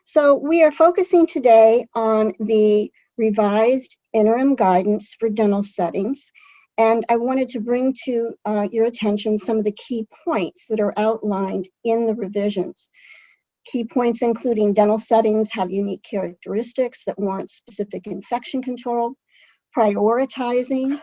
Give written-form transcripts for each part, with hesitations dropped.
So we are focusing today on the revised interim guidance for dental settings. And I wanted to bring to your attention some of the key points that are outlined in the revisions. Key points including dental settings have unique characteristics that warrant specific infection control, prioritizing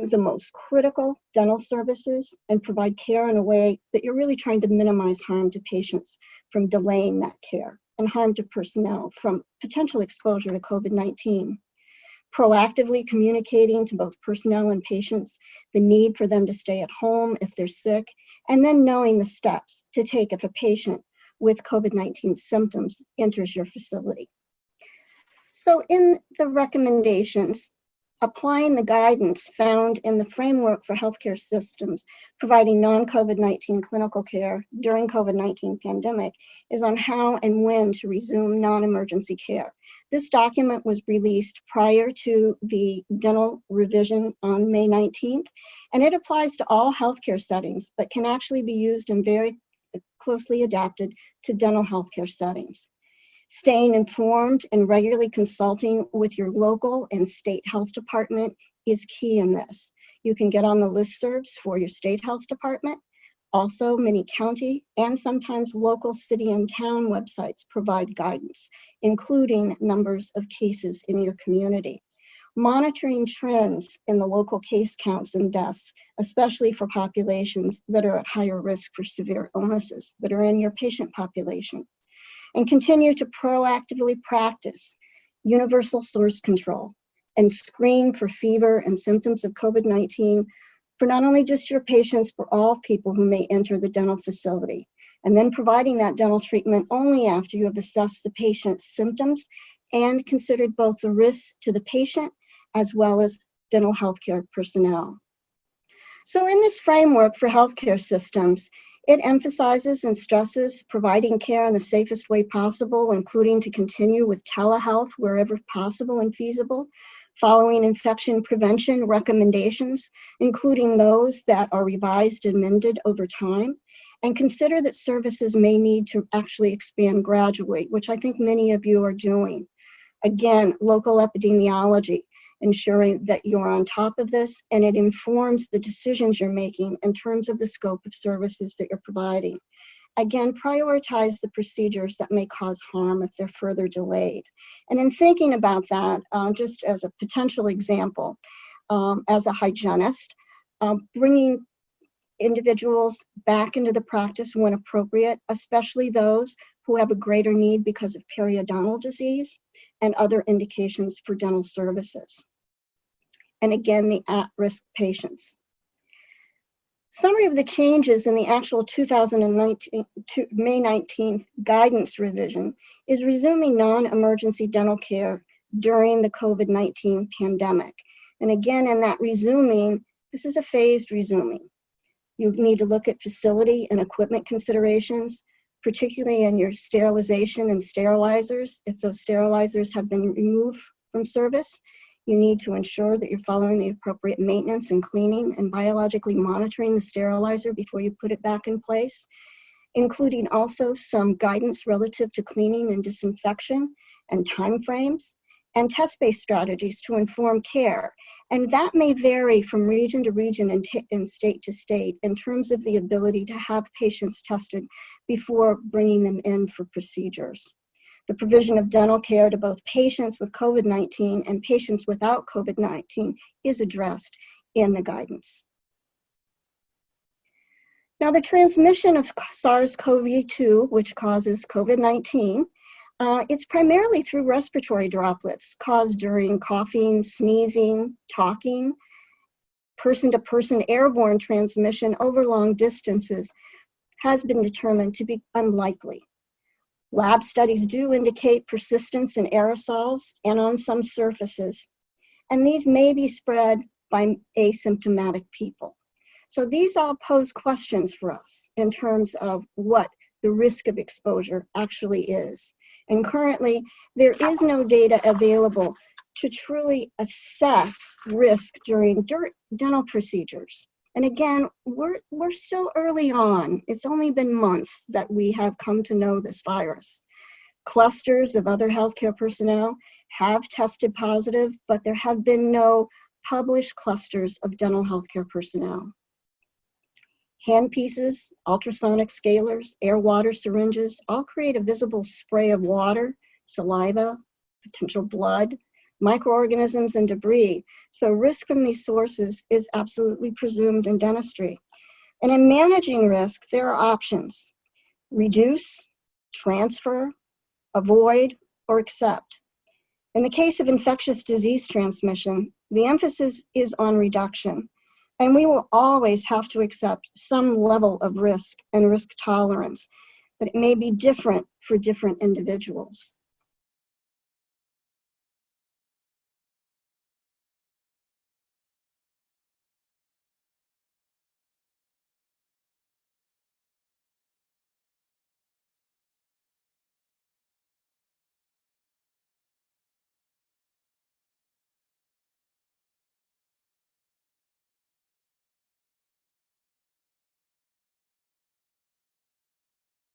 the most critical dental services, and provide care in a way that you're really trying to minimize harm to patients from delaying that care and harm to personnel from potential exposure to COVID-19. Proactively communicating to both personnel and patients the need for them to stay at home if they're sick, and then knowing the steps to take if a patient with COVID-19 symptoms enters your facility. So in the recommendations, applying the guidance found in the framework for healthcare systems providing non-COVID-19 clinical care during COVID-19 pandemic is on how and when to resume non-emergency care. This document was released prior to the dental revision on May 19th, and it applies to all healthcare settings, but can actually be used and very closely adapted to dental healthcare settings. Staying informed and regularly consulting with your local and state health department is key in this. You can get on the listservs for your state health department. Also, many county and sometimes local city and town websites provide guidance, including numbers of cases in your community. Monitoring trends in the local case counts and deaths, especially for populations that are at higher risk for severe illnesses that are in your patient population. And continue to proactively practice universal source control and screen for fever and symptoms of COVID-19 for not only just your patients, but all people who may enter the dental facility. And then providing that dental treatment only after you have assessed the patient's symptoms and considered both the risks to the patient as well as dental healthcare personnel. So in this framework for healthcare systems, it emphasizes and stresses providing care in the safest way possible, including to continue with telehealth wherever possible and feasible, following infection prevention recommendations, including those that are revised and amended over time, and consider that services may need to actually expand gradually, which I think many of you are doing. Again, local epidemiology, ensuring that you're on top of this, and it informs the decisions you're making in terms of the scope of services that you're providing. Again, prioritize the procedures that may cause harm if they're further delayed. And in thinking about that, just as a potential example, as a hygienist, bringing individuals back into the practice when appropriate, especially those who have a greater need because of periodontal disease and other indications for dental services. And again, the at-risk patients. Summary of the changes in the actual 2019 to May 19th guidance revision is resuming non-emergency dental care during the COVID-19 pandemic. And again, in that resuming, this is a phased resuming. You need to look at facility and equipment considerations, particularly in your sterilization and sterilizers. If those sterilizers have been removed from service, you need to ensure that you're following the appropriate maintenance and cleaning and biologically monitoring the sterilizer before you put it back in place, including also some guidance relative to cleaning and disinfection and timeframes, and test-based strategies to inform care. And that may vary from region to region and state to state in terms of the ability to have patients tested before bringing them in for procedures. The provision of dental care to both patients with COVID-19 and patients without COVID-19 is addressed in the guidance. Now, the transmission of SARS-CoV-2, which causes COVID-19, it's primarily through respiratory droplets caused during coughing, sneezing, talking. Person-to-person airborne transmission over long distances has been determined to be unlikely. Lab studies do indicate persistence in aerosols and on some surfaces, and these may be spread by asymptomatic people. So these all pose questions for us in terms of what the risk of exposure actually is. And currently, there is no data available to truly assess risk during dental procedures. And again, we're still early on. It's only been months that we have come to know this virus. Clusters of other healthcare personnel have tested positive, but there have been no published clusters of dental healthcare personnel. Handpieces, ultrasonic scalers, air-water syringes all create a visible spray of water, saliva, potential blood, microorganisms, and debris. So risk from these sources is absolutely presumed in dentistry. And in managing risk, there are options: reduce, transfer, avoid, or accept. In the case of infectious disease transmission, the emphasis is on reduction, and we will always have to accept some level of risk and risk tolerance, but it may be different for different individuals.